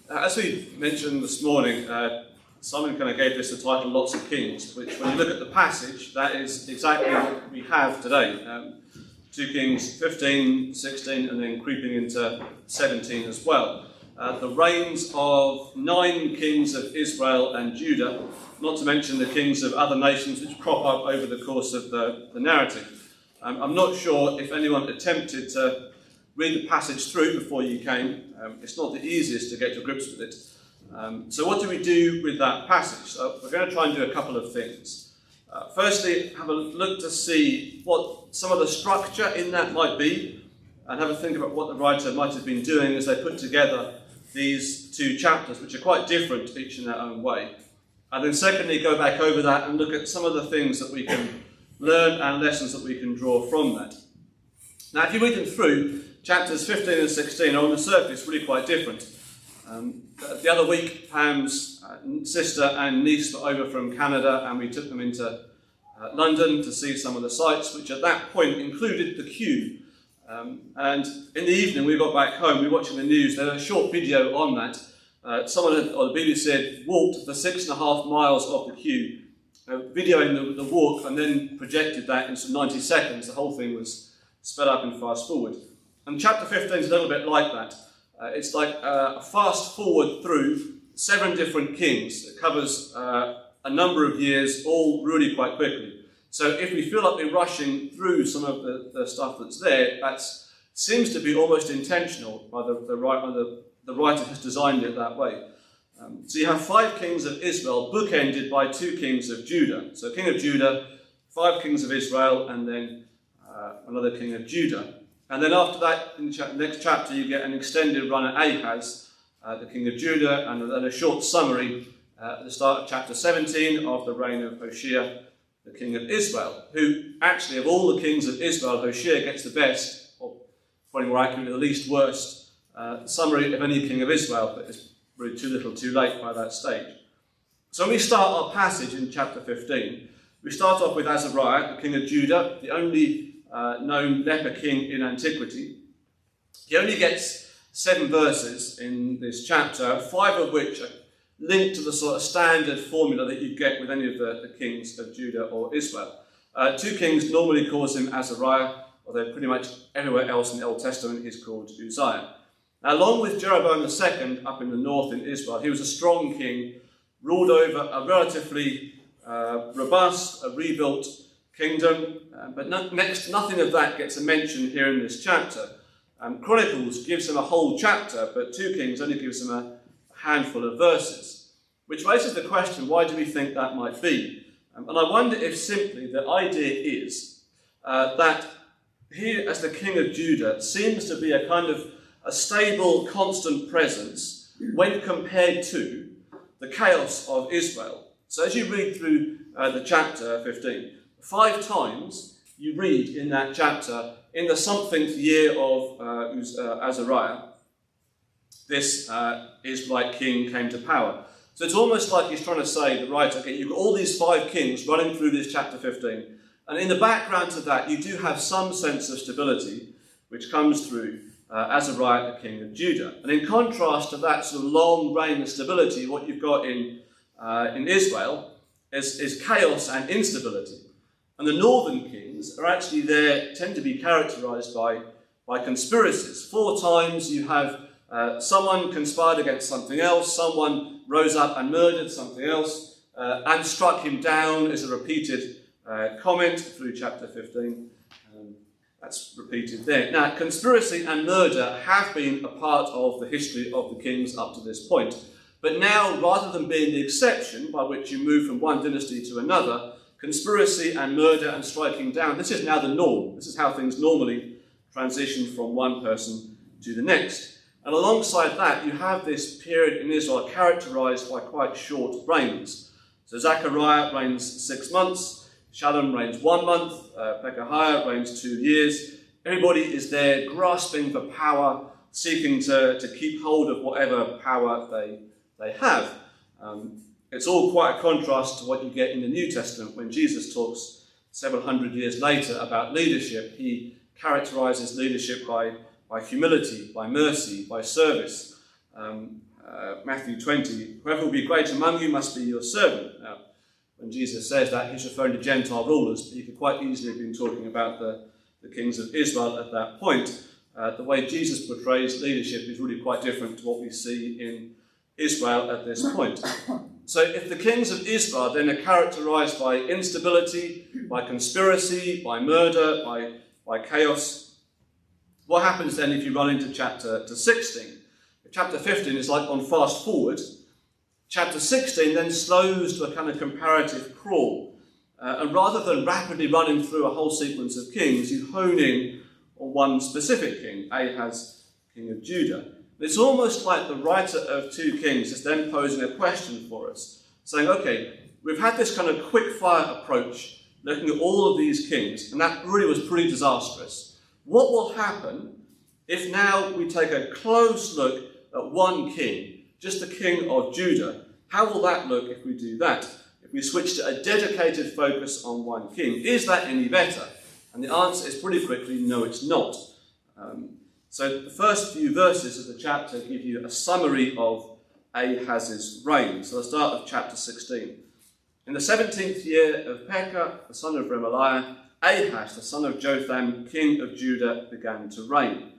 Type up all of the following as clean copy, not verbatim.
As we mentioned this morning, Simon kind of gave this the title Lots of Kings, which when you look at the passage, that is exactly what we have today. 2 Kings 15, 16, and then creeping into 17 as well. The reigns of 9 kings of Israel and Judah, not to mention the kings of other nations which crop up over the course of the narrative. I'm not sure if anyone attempted to read the passage through before you came. It's not the easiest to get to grips with it. So what do we do with that passage? So we're going to try and do a couple of things. Firstly, have a look to see what some of the structure in that might be, and have a think about what the writer might have been doing as they put together these 2 chapters, which are quite different each in their own way. And then secondly, go back over that and look at some of the things that we can learn and lessons that we can draw from that. Now, if you read them through, chapters 15 and 16 are on the surface really quite different. The other week, Pam's sister and niece were over from Canada, and we took them into London to see some of the sites, which at that point included the queue. And in the evening, we got back home, we were watching the news. There was a short video on that. Someone or the BBC had walked the 6.5 miles of the queue, videoing the walk, and then projected that in some 90 seconds. The whole thing was sped up and fast forward. And chapter 15 is a little bit like that. It's like a fast forward through 7 different kings. It covers a number of years, all really quite quickly. So if we feel like we're rushing through some of the stuff that's there, that seems to be almost intentional by the writer has designed it that way. So you have 5 kings of Israel bookended by 2 kings of Judah. So king of Judah, 5 kings of Israel, and then another king of Judah. And then after that, in the next chapter, you get an extended run at Ahaz, the king of Judah, and then a short summary at the start of chapter 17 of the reign of Hoshea, the king of Israel, who actually, of all the kings of Israel, Hoshea gets the best, or probably more accurately, the least worst summary of any king of Israel, but it's really too little too late by that stage. So when we start our passage in chapter 15, we start off with Azariah, the king of Judah, the only known leper king in antiquity. He only gets 7 verses in this chapter, 5 of which are linked to the sort of standard formula that you get with any of the kings of Judah or Israel. 2 kings normally calls him Azariah, although pretty much everywhere else in the Old Testament he's called Uzziah. Now, along with Jeroboam II up in the north in Israel, he was a strong king, ruled over a relatively robust, rebuilt kingdom, but nothing of that gets a mention here in this chapter. Chronicles gives him a whole chapter, but 2 Kings only gives him a handful of verses, which raises the question, why do we think that might be? And I wonder if simply the idea is that he, as the king of Judah, seems to be a kind of a stable, constant presence when compared to the chaos of Israel. So as you read through the chapter 15, 5 times you read in that chapter, in the somethingth year of Azariah, this Israelite king came to power. So it's almost like he's trying to say, the writer, okay, you've got all these 5 kings running through this chapter 15, and in the background to that, you do have some sense of stability, which comes through Azariah, the king of Judah. And in contrast to that sort of long reign of stability, what you've got in Israel is chaos and instability. And the northern kings are actually tend to be characterized by conspiracies. 4 times you have someone conspired against something else, someone rose up and murdered something else, and struck him down is a repeated comment through chapter 15. That's repeated there. Now, conspiracy and murder have been a part of the history of the kings up to this point. But now, rather than being the exception by which you move from one dynasty to another, conspiracy and murder and striking down, this is now the norm. This is how things normally transition from one person to the next. And alongside that, you have this period in Israel characterized by quite short reigns. So Zechariah reigns 6 months, Shallum reigns 1 month, Pekahiah reigns 2 years. Everybody is there grasping for power, seeking to keep hold of whatever power they have. It's all quite a contrast to what you get in the New Testament when Jesus talks several hundred years later about leadership. He characterizes leadership by humility, by mercy, by service. Matthew 20, whoever will be great among you must be your servant. Now, when Jesus says that, he's referring to Gentile rulers, but he could quite easily have been talking about the kings of Israel at that point. The way Jesus portrays leadership is really quite different to what we see in Israel at this point. So if the kings of Israel then are characterized by instability, by conspiracy, by murder, by chaos, what happens then if you run into chapter 16? If chapter 15 is like on fast forward, chapter 16 then slows to a kind of comparative crawl. And rather than rapidly running through a whole sequence of kings, you hone in on one specific king, Ahaz, king of Judah. It's almost like the writer of 2 Kings is then posing a question for us, saying, okay, we've had this kind of quick-fire approach, looking at all of these kings, and that really was pretty disastrous. What will happen if now we take a close look at one king, just the king of Judah? How will that look if we do that? If we switch to a dedicated focus on one king, is that any better? And the answer is pretty quickly, no, it's not. So the first few verses of the chapter give you a summary of Ahaz's reign. So let's start with chapter 16. In the 17th year of Pekah, the son of Remaliah, Ahaz, the son of Jotham, king of Judah, began to reign.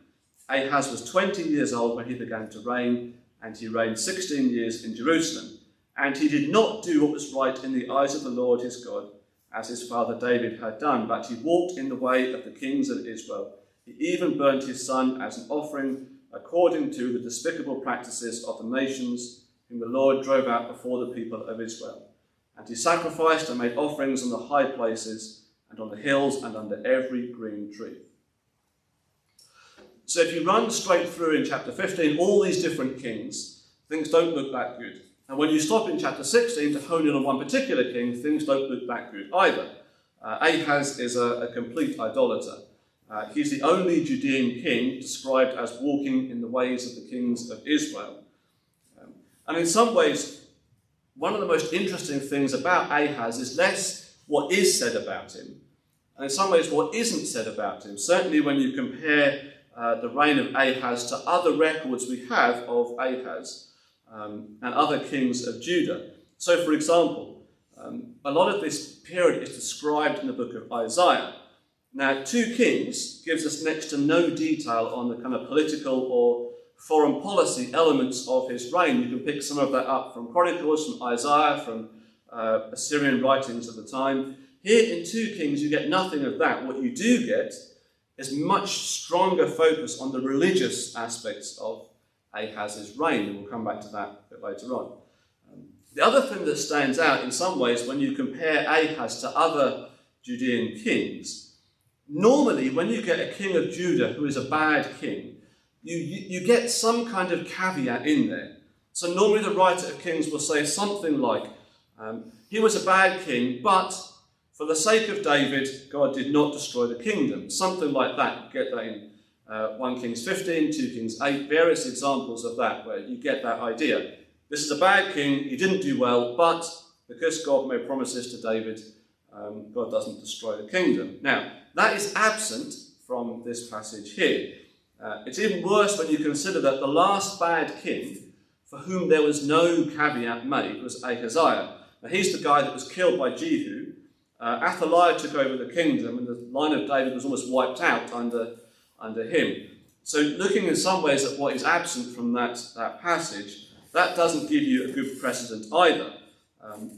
Ahaz was 20 years old when he began to reign, and he reigned 16 years in Jerusalem. And he did not do what was right in the eyes of the Lord his God, as his father David had done, but he walked in the way of the kings of Israel. He even burnt his son as an offering, according to the despicable practices of the nations whom the Lord drove out before the people of Israel. And he sacrificed and made offerings on the high places and on the hills and under every green tree. So if you run straight through in chapter 15, all these different kings, things don't look that good. And when you stop in chapter 16 to hone in on one particular king, things don't look that good either. Ahaz is a complete idolater. He's the only Judean king described as walking in the ways of the kings of Israel. And in some ways, one of the most interesting things about Ahaz is less what is said about him, and in some ways what isn't said about him. Certainly when you compare the reign of Ahaz to other records we have of Ahaz and other kings of Judah. So for example, a lot of this period is described in the book of Isaiah. Now, 2 Kings gives us next to no detail on the kind of political or foreign policy elements of his reign. You can pick some of that up from Chronicles, from Isaiah, from Assyrian writings of the time. Here in 2 Kings, you get nothing of that. What you do get is much stronger focus on the religious aspects of Ahaz's reign, and we'll come back to that a bit later on. The other thing that stands out in some ways when you compare Ahaz to other Judean kings, normally, when you get a king of Judah who is a bad king, you get some kind of caveat in there. So normally the writer of Kings will say something like, he was a bad king, but for the sake of David, God did not destroy the kingdom. Something like that. You get that in 1 Kings 15, 2 Kings 8, various examples of that where you get that idea. This is a bad king, he didn't do well, but because God made promises to David, God doesn't destroy the kingdom. Now, that is absent from this passage here. It's even worse when you consider that the last bad king for whom there was no caveat made was Ahaziah. Now, he's the guy that was killed by Jehu. Athaliah took over the kingdom, and the line of David was almost wiped out under him. So looking in some ways at what is absent from that passage, that doesn't give you a good precedent either.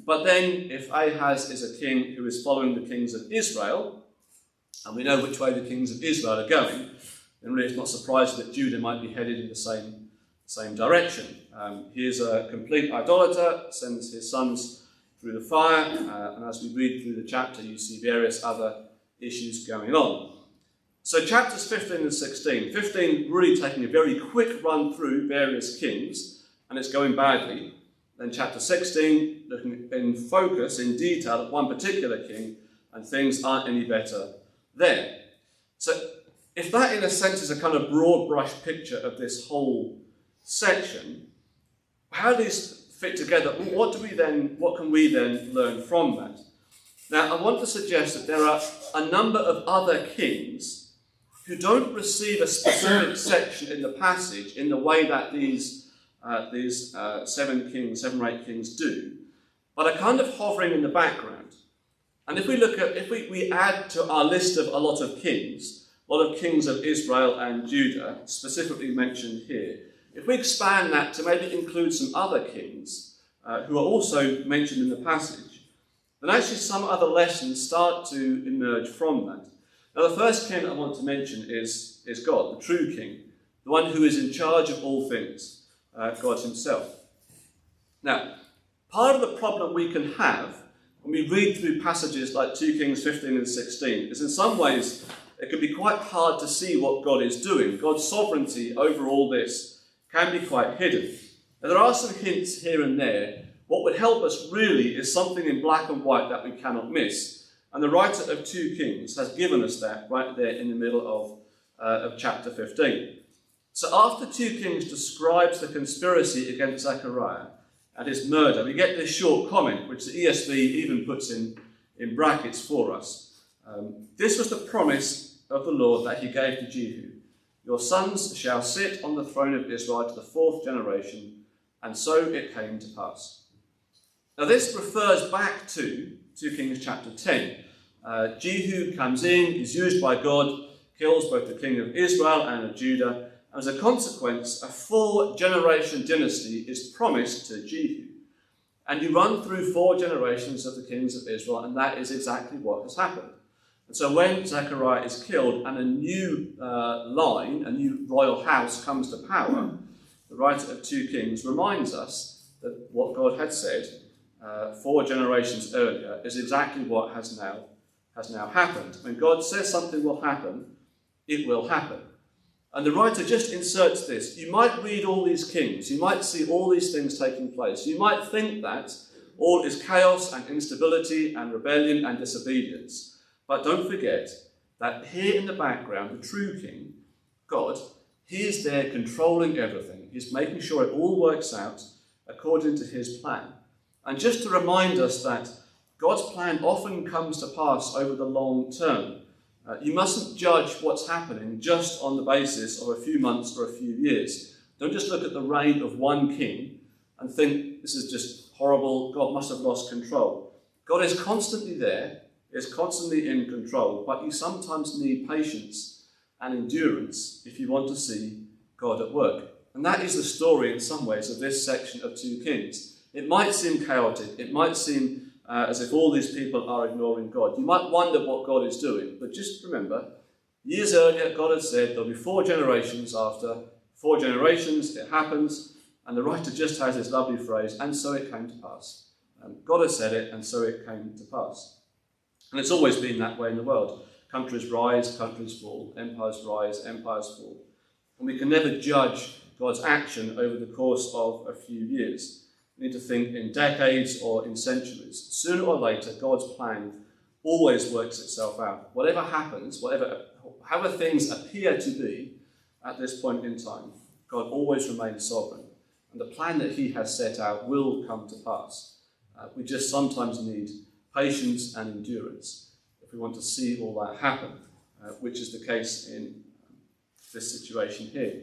But then, if Ahaz is a king who is following the kings of Israel, and we know which way the kings of Israel are going, then really it's not surprising that Judah might be headed in the same direction. He is a complete idolater, sends his sons through the fire, and as we read through the chapter, you see various other issues going on. So chapters 15 and 16. 15 really taking a very quick run through various kings, and it's going badly. Then chapter 16, looking in focus, in detail, at one particular king, and things aren't any better there. So if that, in a sense, is a kind of broad brush picture of this whole section, how do these fit together? What can we then learn from that? Now, I want to suggest that there are a number of other kings who don't receive a specific section in the passage in the way that these these 7 kings, 7 or 8 kings do, but are kind of hovering in the background. And if we add to our list of a lot of kings of Israel and Judah, specifically mentioned here, if we expand that to maybe include some other kings who are also mentioned in the passage, then actually some other lessons start to emerge from that. Now, the first king I want to mention is God, the true king, the one who is in charge of all things, God himself. Now, part of the problem we can have when we read through passages like 2 Kings 15 and 16 is in some ways it can be quite hard to see what God is doing. God's sovereignty over all this can be quite hidden. Now, there are some hints here and there. What would help us really is something in black and white that we cannot miss. And the writer of 2 Kings has given us that right there in the middle of chapter 15. So after 2 Kings describes the conspiracy against Zechariah and his murder, we get this short comment, which the ESV even puts in brackets for us. This was the promise of the Lord that he gave to Jehu. Your sons shall sit on the throne of Israel to the 4th generation, and so it came to pass. Now this refers back to 2 Kings chapter 10. Jehu comes in, is used by God, kills both the king of Israel and of Judah. As a consequence, a 4-generation dynasty is promised to Jehu. And you run through 4 generations of the kings of Israel, and that is exactly what has happened. And so when Zechariah is killed and a new line, a new royal house comes to power, the writer of 2 Kings reminds us that what God had said 4 generations earlier is exactly what has now happened. When God says something will happen, it will happen. And the writer just inserts this. You might read all these kings, you might see all these things taking place. You might think that all is chaos and instability and rebellion and disobedience. But don't forget that here in the background, the true king, God, he is there controlling everything. He's making sure it all works out according to his plan. And just to remind us that God's plan often comes to pass over the long term. You mustn't judge what's happening just on the basis of a few months or a few years. Don't just look at the reign of one king and think this is just horrible, God must have lost control. God is constantly there, is constantly in control, but you sometimes need patience and endurance if you want to see God at work. And that is the story in some ways of this section of 2 Kings. It might seem chaotic, it might seem as if all these people are ignoring God. You might wonder what God is doing, but just remember, years earlier, God had said there'll be 4 generations after 4 generations, it happens, and the writer just has this lovely phrase, and so it came to pass. God has said it, and so it came to pass. And it's always been that way in the world. Countries rise, countries fall, empires rise, empires fall. And we can never judge God's action over the course of a few years. We need to think in decades or in centuries. Sooner or later, God's plan always works itself out. Whatever happens, however things appear to be at this point in time, God always remains sovereign. And the plan that he has set out will come to pass. We just sometimes need patience and endurance if we want to see all that happen, which is the case in this situation here.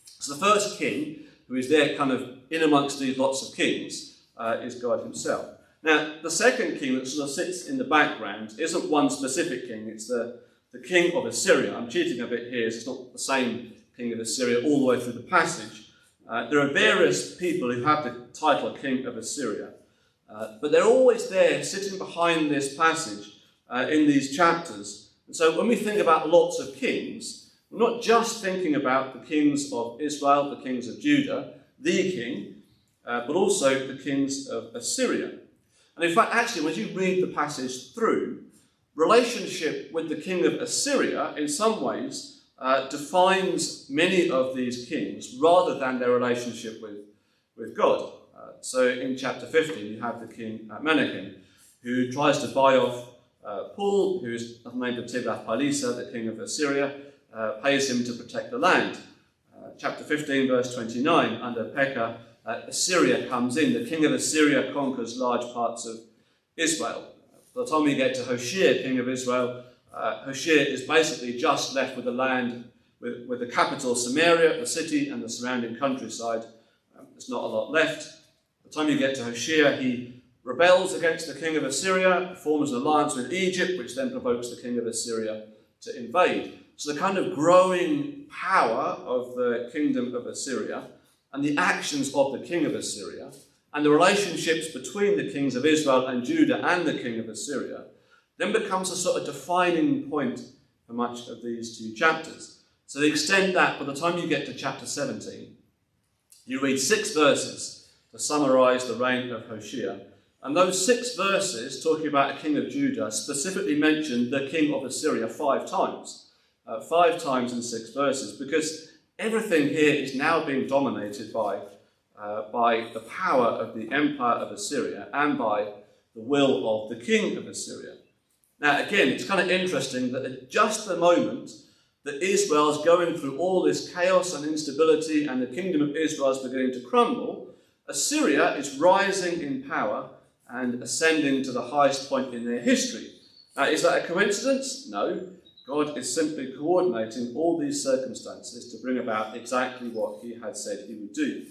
So the first king, who is there kind of in amongst these lots of kings, is God himself. Now, the second king that sort of sits in the background isn't one specific king, it's the king of Assyria. I'm cheating a bit here, it's not the same king of Assyria all the way through the passage. There are various people who have the title king of Assyria, but they're always there sitting behind this passage in these chapters. And so when we think about lots of kings, we're not just thinking about the kings of Israel, the kings of Judah, the king, but also the kings of Assyria. And in fact, actually, when you read the passage through, relationship with the king of Assyria, in some ways, defines many of these kings rather than their relationship with God. So in chapter 15, you have the king Menahem, who tries to buy off Paul, who is named Tiglath-Pileser, the king of Assyria, pays him to protect the land. Chapter 15, verse 29, under Pekah, Assyria comes in. The king of Assyria conquers large parts of Israel. By the time we get to Hoshea, king of Israel, Hoshea is basically just left with the land, with the capital Samaria, the city, and the surrounding countryside. there's not a lot left. By the time you get to Hoshea, he rebels against the king of Assyria, forms an alliance with Egypt, which then provokes the king of Assyria to invade. So the kind of growing power of the kingdom of Assyria and the actions of the king of Assyria and the relationships between the kings of Israel and Judah and the king of Assyria then becomes a sort of defining point for much of these two chapters. So they extend that by the time you get to chapter 17, you read 6 verses to summarise the reign of Hoshea. And those 6 verses, talking about a king of Judah, specifically mention the king of Assyria 5 times. 5 times in 6 verses, because everything here is now being dominated by the power of the empire of Assyria and by the will of the king of Assyria. Now, again, it's kind of interesting that at just the moment that Israel is going through all this chaos and instability and the kingdom of Israel is beginning to crumble, Assyria is rising in power and ascending to the highest point in their history. Now, is that a coincidence? No. God is simply coordinating all these circumstances to bring about exactly what he had said he would do.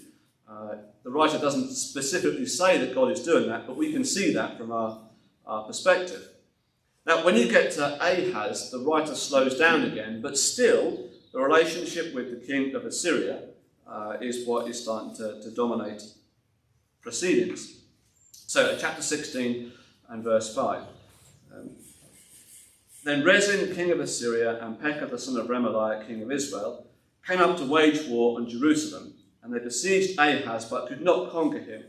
The writer doesn't specifically say that God is doing that, but we can see that from our perspective. Now, when you get to Ahaz, the writer slows down again, but still the relationship with the king of Assyria is what is starting to dominate proceedings. So, chapter 16 and verse 5. Then Rezin, king of Assyria, and Pekah, the son of Remaliah, king of Israel, came up to wage war on Jerusalem, and they besieged Ahaz, but could not conquer him.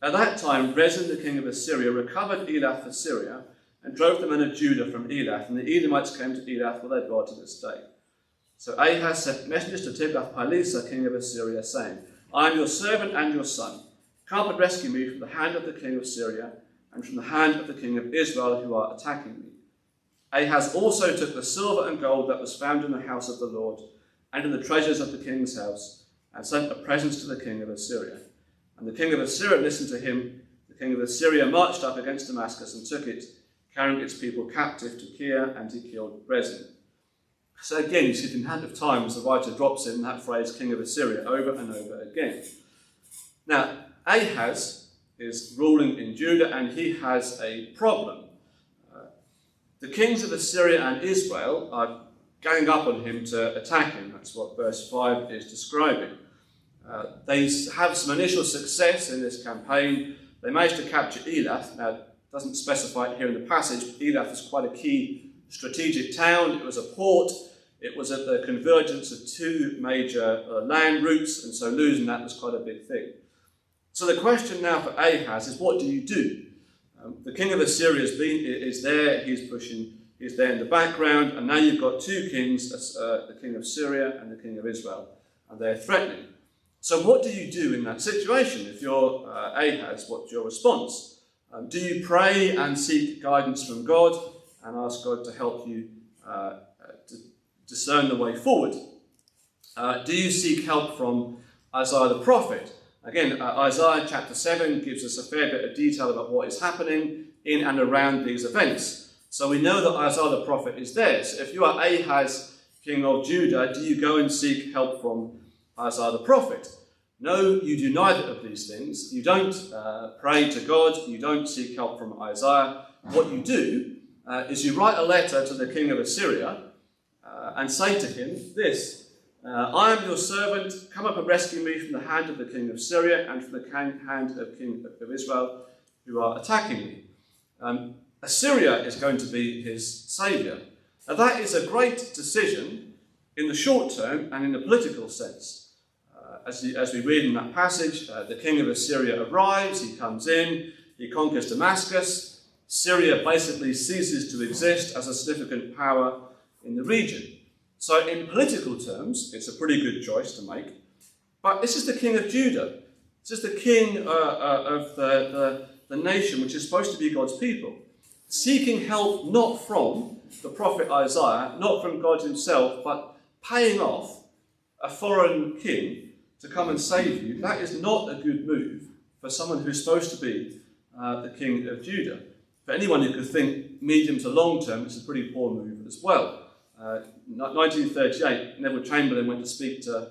At that time, Rezin, the king of Assyria, recovered Elath for Syria, and drove the men of Judah from Elath, and the Edomites came to Elath, where they dwell to this day. So Ahaz sent messengers to Tiglath-Pileser, king of Assyria, saying, I am your servant and your son. Come up and rescue me from the hand of the king of Syria, and from the hand of the king of Israel, who are attacking me. Ahaz also took the silver and gold that was found in the house of the Lord, and in the treasures of the king's house, and sent a present to the king of Assyria. And the king of Assyria listened to him. The king of Assyria marched up against Damascus and took it, carrying its people captive to Kir, and he killed Rezin. So again, you see the amount of times the writer drops in that phrase, king of Assyria, over and over again. Now, Ahaz is ruling in Judah, and he has a problem. The kings of Assyria and Israel are gang up on him to attack him. That's what verse 5 is describing. They have some initial success in this campaign. They managed to capture Elath. Now, it doesn't specify it here in the passage, but Elath is quite a key strategic town. It was a port. It was at the convergence of 2 major land routes, and so losing that was quite a big thing. So the question now for Ahaz is, what do you do? The king of Assyria is there, he's there in the background, and now you've got 2 kings, the king of Syria and the king of Israel, and they're threatening. So what do you do in that situation? If you're Ahaz, what's your response? Do you pray and seek guidance from God and ask God to help you to discern the way forward? Do you seek help from Isaiah the prophet? Again, Isaiah chapter 7 gives us a fair bit of detail about what is happening in and around these events. So we know that Isaiah the prophet is there. So if you are Ahaz, king of Judah, do you go and seek help from Isaiah the prophet? No, you do neither of these things. You don't pray to God. You don't seek help from Isaiah. What you do is you write a letter to the king of Assyria and say to him this, I am your servant, come up and rescue me from the hand of the king of Syria and from the hand of king of Israel, who are attacking me. Assyria is going to be his saviour. Now that is a great decision in the short term and in the political sense. As we read in that passage, the king of Assyria arrives, he comes in, he conquers Damascus. Syria basically ceases to exist as a significant power in the region. So in political terms, it's a pretty good choice to make. But this is the king of Judah. This is the king of the nation, which is supposed to be God's people, seeking help not from the prophet Isaiah, not from God himself, but paying off a foreign king to come and save you. That is not a good move for someone who's supposed to be the king of Judah. For anyone who could think medium to long term, it's a pretty poor move as well. 1938, Neville Chamberlain went to speak to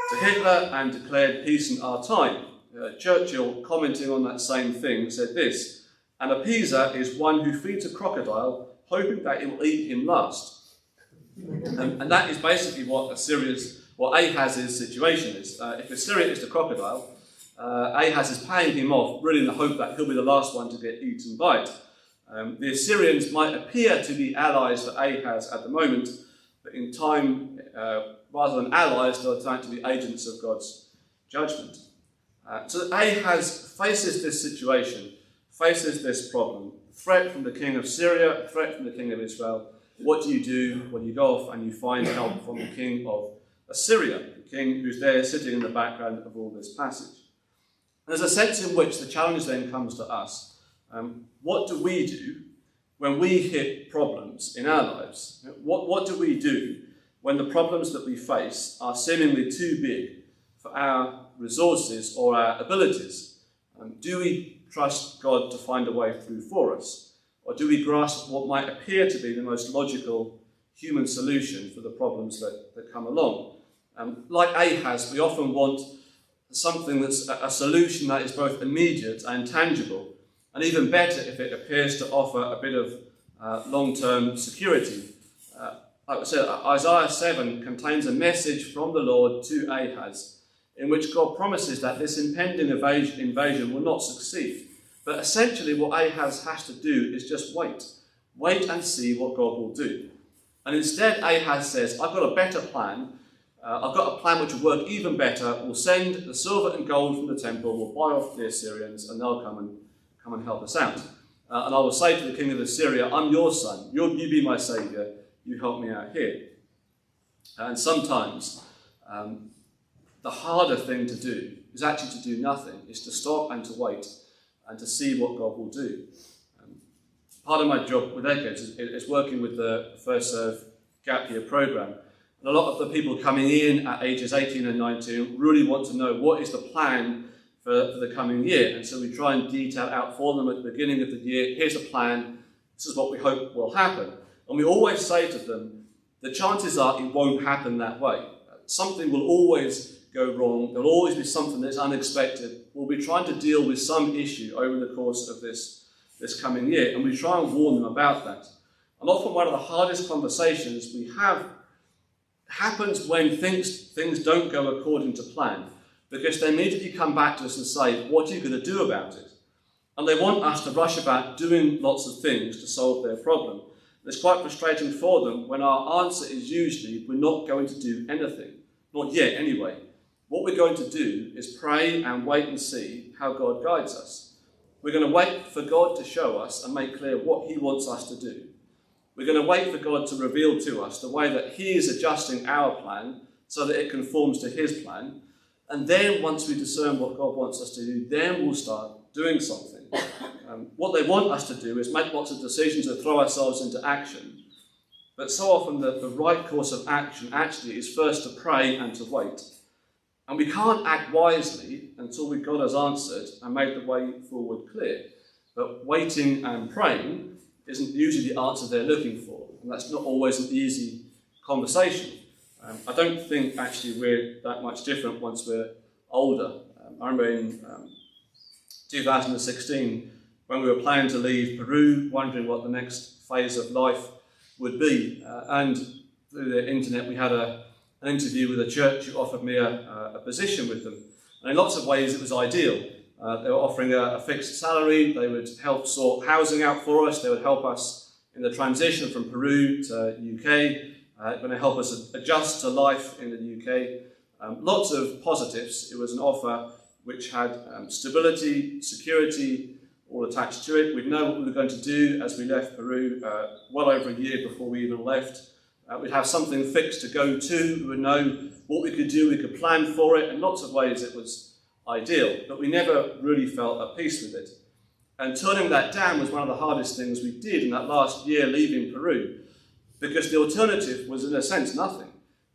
to Hitler and declared peace in our time. Churchill, commenting on that same thing, said this: "An appeaser is one who feeds a crocodile, hoping that it will eat him last." And that is basically what Ahaz's situation is. If Assyria is the crocodile, Ahaz is paying him off, really in the hope that he'll be the last one to get eaten by it. The Assyrians might appear to be allies for Ahaz at the moment, but in time, rather than allies, they'll turn out to be agents of God's judgment. So Ahaz faces this situation, faces this problem. Threat from the king of Syria, threat from the king of Israel. What do you do when you go off and you find help from the king of Assyria, the king who's there sitting in the background of all this passage? And there's a sense in which the challenge then comes to us. What do we do when we hit problems in our lives? What do we do when the problems that we face are seemingly too big for our resources or our abilities? Do we trust God to find a way through for us? Or do we grasp what might appear to be the most logical human solution for the problems that come along? Like Ahaz, we often want something that's a solution that is both immediate and tangible, and even better if it appears to offer a bit of long-term security. Like I said, Isaiah 7 contains a message from the Lord to Ahaz, in which God promises that this impending invasion will not succeed. But essentially what Ahaz has to do is just wait. Wait and see what God will do. And instead Ahaz says, I've got a better plan. I've got a plan which will work even better. We'll send the silver and gold from the temple. We'll buy off the Assyrians and they'll come and help us out. And I will say to the king of Assyria, I'm your son. You be my saviour. You help me out here. And sometimes the harder thing to do is actually to do nothing. Is to stop and to wait and to see what God will do. Part of my job with Echoes is working with the First Serve Gap Year programme. And a lot of the people coming in at ages 18 and 19 really want to know what is the plan for the coming year. And so we try and detail out for them at the beginning of the year, here's a plan, this is what we hope will happen. And we always say to them, the chances are it won't happen that way. Something will always go wrong. There'll always be something that's unexpected. We'll be trying to deal with some issue over the course of this coming year, and we try and warn them about that. And often one of the hardest conversations we have happens when things don't go according to plan, because they immediately come back to us and say, what are you going to do about it? And they want us to rush about doing lots of things to solve their problem. It's quite frustrating for them when our answer is usually, we're not going to do anything. Not yet, anyway. What we're going to do is pray and wait and see how God guides us. We're going to wait for God to show us and make clear what he wants us to do. We're going to wait for God to reveal to us the way that he is adjusting our plan so that it conforms to his plan. And then once we discern what God wants us to do, then we'll start doing something. What they want us to do is make lots of decisions and throw ourselves into action. But so often the right course of action actually is first to pray and to wait. And we can't act wisely until God has answered and made the way forward clear. But waiting and praying isn't usually the answer they're looking for. And that's not always an easy conversation. I don't think actually we're that much different once we're older. I remember in 2016, when we were planning to leave Peru, wondering what the next phase of life would be. And through the internet, we had an interview with a church who offered me a position with them. And in lots of ways, it was ideal. They were offering a fixed salary. They would help sort housing out for us. They would help us in the transition from Peru to UK. Going to help us adjust to life in the UK. Lots of positives. It was an offer which had stability, security, all attached to it. We'd know what we were going to do as we left Peru well over a year before we even left. We'd have something fixed to go to. We would know what we could do. We could plan for it. In lots of ways, it was ideal. But we never really felt at peace with it. And turning that down was one of the hardest things we did in that last year leaving Peru, because the alternative was, in a sense, nothing.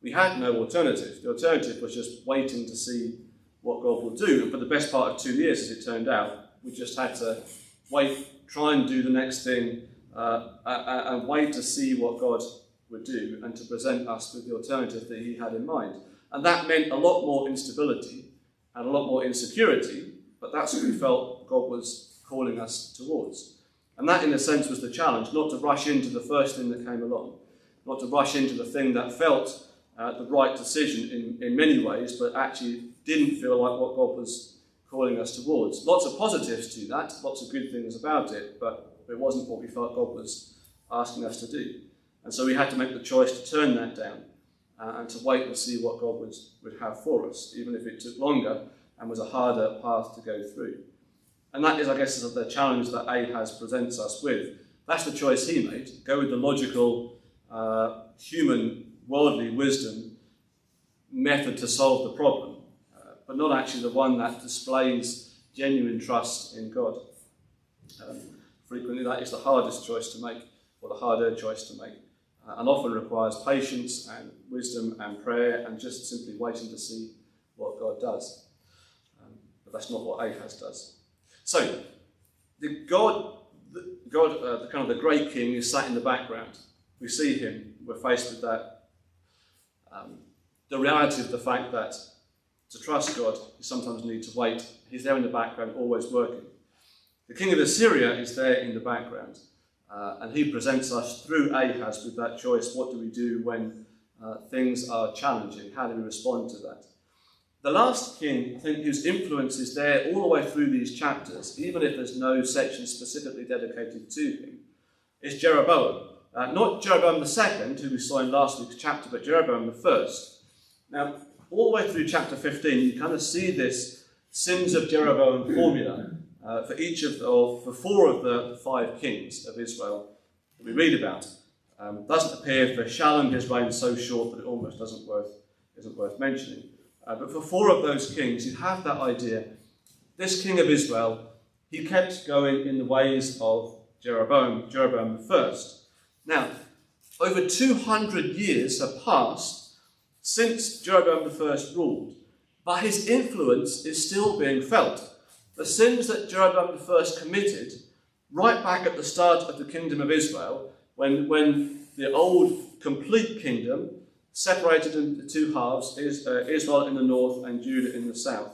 We had no alternative. The alternative was just waiting to see what God will do. And for the best part of 2 years, as it turned out, we just had to wait, try and do the next thing, and wait to see what God would do and to present us with the alternative that he had in mind. And that meant a lot more instability and a lot more insecurity, but that's what we felt God was calling us towards. And that, in a sense, was the challenge, not to rush into the first thing that came along, not to rush into the thing that felt the right decision in many ways, but actually didn't feel like what God was calling us towards. Lots of positives to that, lots of good things about it, but it wasn't what we felt God was asking us to do. And so we had to make the choice to turn that down and to wait and see what God would have for us, even if it took longer and was a harder path to go through. And that is, I guess, the challenge that Ahaz presents us with. That's the choice he made. Go with the logical, human, worldly wisdom method to solve the problem, but not actually the one that displays genuine trust in God. Frequently that is the hardest choice to make, or the harder choice to make, and often requires patience and wisdom and prayer and just simply waiting to see what God does. But that's not what Ahaz does. So, the great king is sat in the background. We see him, we're faced with that. The reality of the fact that to trust God, you sometimes need to wait. He's there in the background, always working. The king of Assyria is there in the background, and he presents us through Ahaz with that choice. What do we do when things are challenging? How do we respond to that? The last king, I think, whose influence is there all the way through these chapters, even if there's no section specifically dedicated to him, is Jeroboam. Not Jeroboam II, who we saw in last week's chapter, but Jeroboam I. Now, all the way through chapter 15, you kind of see this sins of Jeroboam formula for four of the 5 kings of Israel that we read about. Doesn't appear for Shallum, his reign so short that it almost isn't worth mentioning. But for 4 of those kings, you have that idea. This king of Israel, he kept going in the ways of Jeroboam I. Now, over 200 years have passed since Jeroboam I ruled, but his influence is still being felt. The sins that Jeroboam I committed, right back at the start of the kingdom of Israel, when the old complete kingdom separated into 2 halves, Israel in the north and Judah in the south.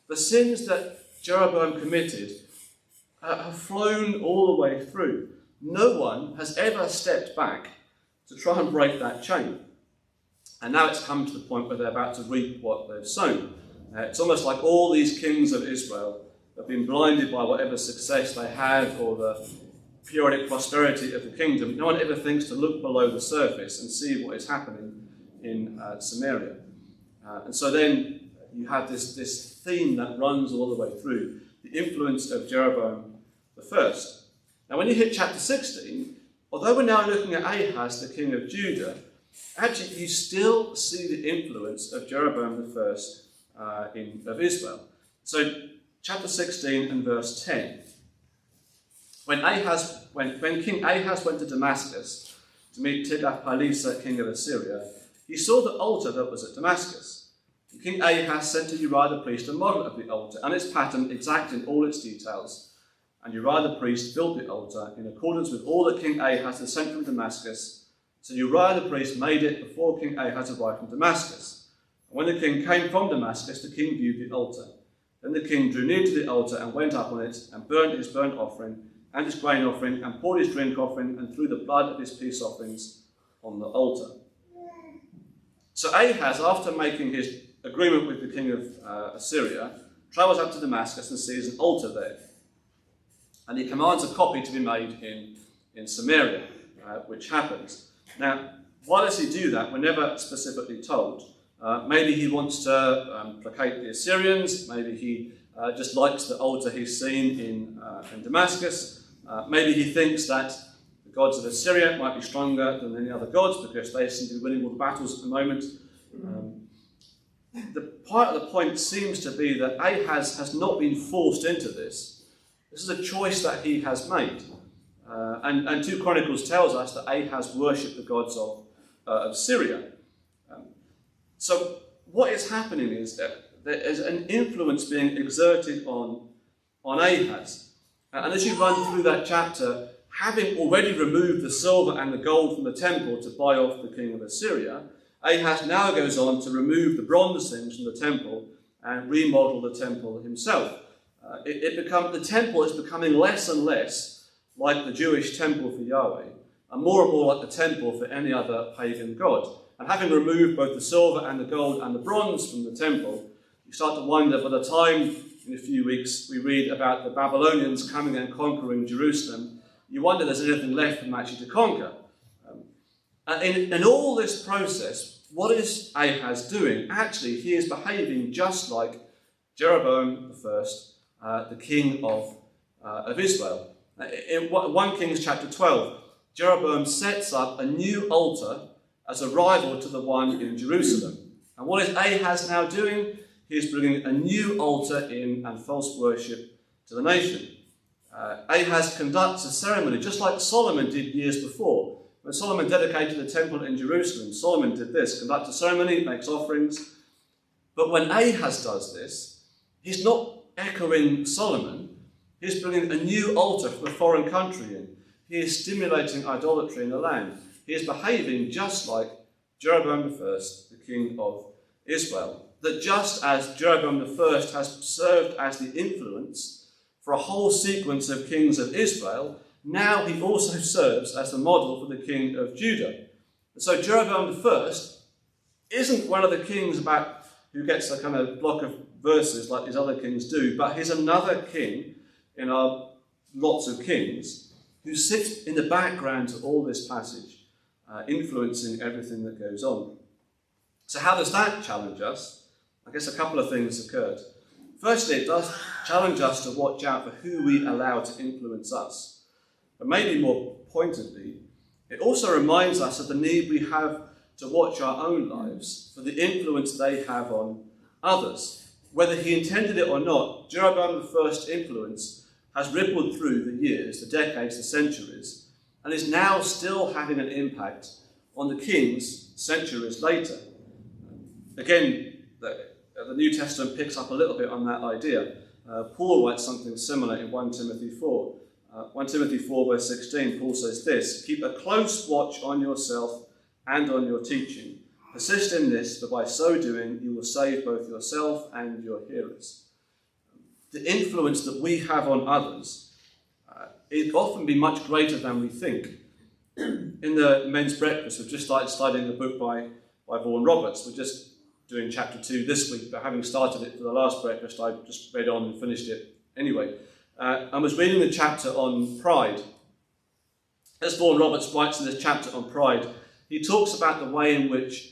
The sins that Jeroboam committed have flown all the way through. No one has ever stepped back to try and break that chain. And now it's come to the point where they're about to reap what they've sown. It's almost like all these kings of Israel have been blinded by whatever success they had or the periodic prosperity of the kingdom. No one ever thinks to look below the surface and see what is happening in Samaria. And so then you have this theme that runs all the way through, the influence of Jeroboam I. Now when you hit chapter 16, although we're now looking at Ahaz, the king of Judah, actually you still see the influence of Jeroboam I of Israel. So chapter 16 and verse 10. When King Ahaz went to Damascus to meet Tiglath-Pileser, king of Assyria, he saw the altar that was at Damascus. And King Ahaz sent to Uriah the priest a model of the altar and its pattern exact in all its details. And Uriah the priest built the altar in accordance with all that King Ahaz had sent from Damascus. So Uriah the priest made it before King Ahaz arrived from Damascus. And when the king came from Damascus, the king viewed the altar. Then the king drew near to the altar and went up on it and burnt his burnt offering and his grain offering and poured his drink offering and threw the blood of his peace offerings on the altar. So Ahaz, after making his agreement with the king of Assyria, travels up to Damascus and sees an altar there. And he commands a copy to be made in Samaria, which happens. Now, why does he do that? We're never specifically told. Maybe he wants to placate the Assyrians. Maybe he just likes the altar he's seen in Damascus. Maybe he thinks that the gods of Assyria might be stronger than any other gods because they seem to be winning all the battles at the moment. Part of the point seems to be that Ahaz has not been forced into this. This is a choice that he has made. And 2 Chronicles tells us that Ahaz worshipped the gods of Syria. So what is happening is that there is an influence being exerted on Ahaz. And as you run through that chapter, having already removed the silver and the gold from the temple to buy off the king of Assyria, Ahaz now goes on to remove the bronze things from the temple and remodel the temple himself. The temple is becoming less and less like the Jewish temple for Yahweh, and more like the temple for any other pagan god. And having removed both the silver and the gold and the bronze from the temple, you start to wonder, by the time in a few weeks we read about the Babylonians coming and conquering Jerusalem, you wonder if there's anything left for them actually to conquer. In all this process, what is Ahaz doing? Actually, he is behaving just like Jeroboam I, the king of Israel. In 1 Kings chapter 12, Jeroboam sets up a new altar as a rival to the one in Jerusalem. And what is Ahaz now doing? He is bringing a new altar in and false worship to the nation. Ahaz conducts a ceremony just like Solomon did years before. When Solomon dedicated the temple in Jerusalem, Solomon did this, conducts a ceremony, makes offerings. But when Ahaz does this, he's not echoing Solomon. He's bringing a new altar from a foreign country in. He is stimulating idolatry in the land. He is behaving just like Jeroboam I, the king of Israel. That just as Jeroboam I has served as the influence for a whole sequence of kings of Israel, now he also serves as the model for the king of Judah. And so Jeroboam I isn't one of the kings who gets a kind of block of verses like these other kings do, but he's another king in our lots of kings who sits in the background to all this passage, influencing everything that goes on. So how does that challenge us? I guess a couple of things occurred. Firstly, it does challenge us to watch out for who we allow to influence us. But maybe more pointedly, it also reminds us of the need we have to watch our own lives for the influence they have on others. Whether he intended it or not, Jeroboam I's influence has rippled through the years, the decades, the centuries, and is now still having an impact on the kings centuries later. Again, the New Testament picks up a little bit on that idea. Paul writes something similar in 1 Timothy 4. 1 Timothy 4 verse 16, Paul says this: "Keep a close watch on yourself and on your teaching. Persist in this, for by so doing you will save both yourself and your hearers." The influence that we have on others, it can often be much greater than we think. In the men's breakfast, we've just started studying a book by Vaughan Roberts. We're just doing chapter 2 this week, but having started it for the last breakfast, I just read on and finished it anyway. I was reading the chapter on pride. As Vaughan Roberts writes in this chapter on pride, he talks about the way in which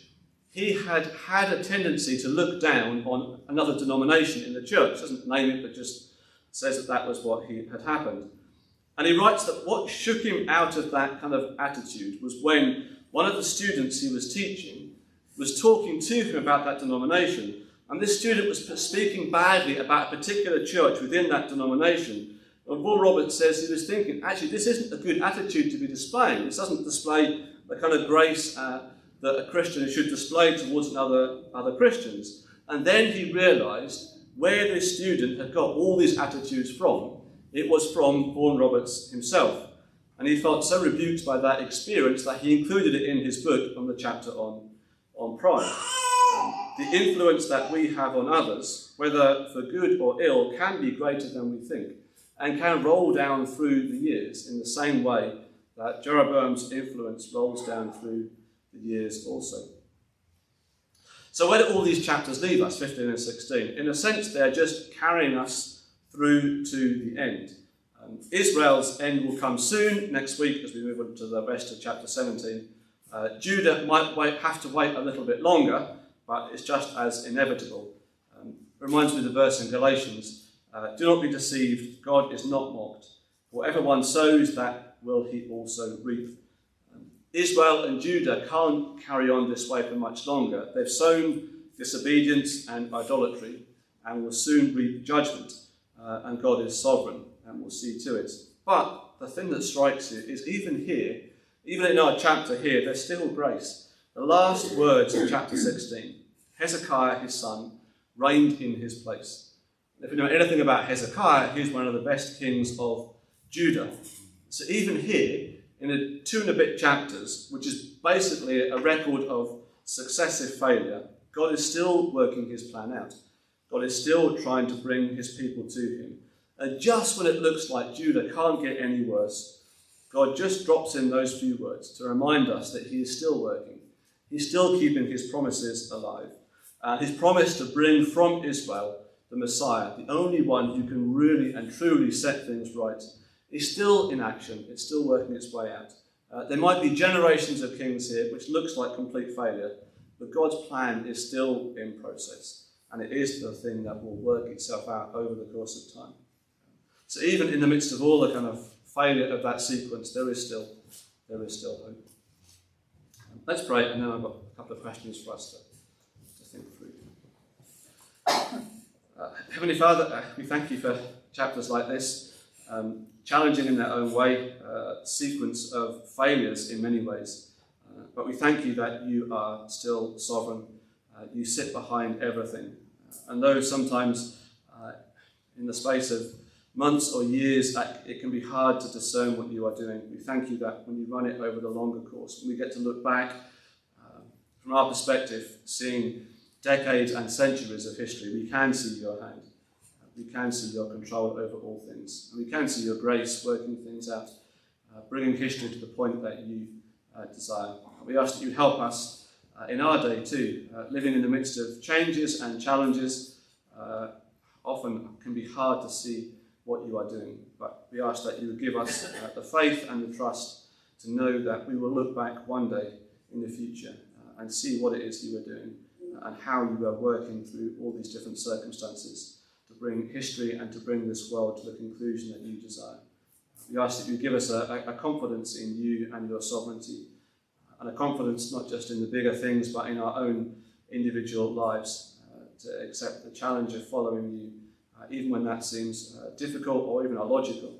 he had a tendency to look down on another denomination in the church. Doesn't name it, but just says that was what had happened. And he writes that what shook him out of that kind of attitude was when one of the students he was teaching was talking to him about that denomination. And this student was speaking badly about a particular church within that denomination. And Vaughan Roberts says he was thinking, actually, this isn't a good attitude to be displaying. This doesn't display the kind of grace that a Christian should display towards other Christians. And then he realised where this student had got all these attitudes from. It was from Vaughan Roberts himself. And he felt so rebuked by that experience that he included it in his book on the chapter on pride. The influence that we have on others, whether for good or ill, can be greater than we think and can roll down through the years in the same way that Jeroboam's influence rolls down through the years also. So where do all these chapters leave us, 15 and 16? In a sense, they're just carrying us through to the end. Israel's end will come soon, next week, as we move on to the rest of chapter 17. Judah might have to wait a little bit longer, but it's just as inevitable. Reminds me of the verse in Galatians, "Do not be deceived, God is not mocked. Whatever one sows, that will he also reap." Israel and Judah can't carry on this way for much longer. They've sown disobedience and idolatry and will soon reap judgment. And God is sovereign and will see to it. But the thing that strikes you is even here, even in our chapter here, there's still grace. The last words of chapter 16, Hezekiah, his son, reigned in his place. If you know anything about Hezekiah, he's one of the best kings of Judah. So even here, in the 2 and a bit chapters, which is basically a record of successive failure, God is still working his plan out. God is still trying to bring his people to him. And just when it looks like Judah can't get any worse, God just drops in those few words to remind us that he is still working. He's still keeping his promises alive. His promise to bring from Israel the Messiah, the only one who can really and truly set things right, is still in action. It's still working its way out. There might be generations of kings here, which looks like complete failure, but God's plan is still in process, and it is the thing that will work itself out over the course of time. So even in the midst of all the kind of failure of that sequence, there is still hope. Let's pray, and then I've got a couple of questions for us to think through. Heavenly Father, we thank you for chapters like this, challenging in their own way, sequence of failures in many ways. But we thank you that you are still sovereign. You sit behind everything. And though sometimes in the space of months or years, it can be hard to discern what you are doing, we thank you that when you run it over the longer course, when we get to look back from our perspective, seeing decades and centuries of history, we can see your hand. We can see your control over all things. And we can see your grace working things out, bringing history to the point that you desire. We ask that you help us in our day too, living in the midst of changes and challenges. Often can be hard to see what you are doing, but we ask that you would give us the faith and the trust to know that we will look back one day in the future and see what it is you are doing and how you are working through all these different circumstances to bring history and to bring this world to the conclusion that you desire. We ask that you give us a confidence in you and your sovereignty, and a confidence not just in the bigger things but in our own individual lives, to accept the challenge of following you, even when that seems difficult or even illogical,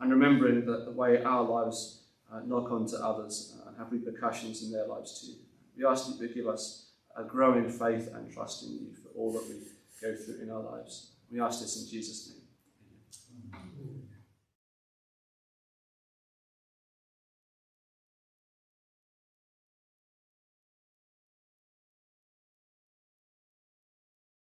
and remembering that the way our lives knock on to others and have repercussions in their lives too. We ask that you give us a growing faith and trust in you for all that we go through in our lives. We ask this in Jesus' name.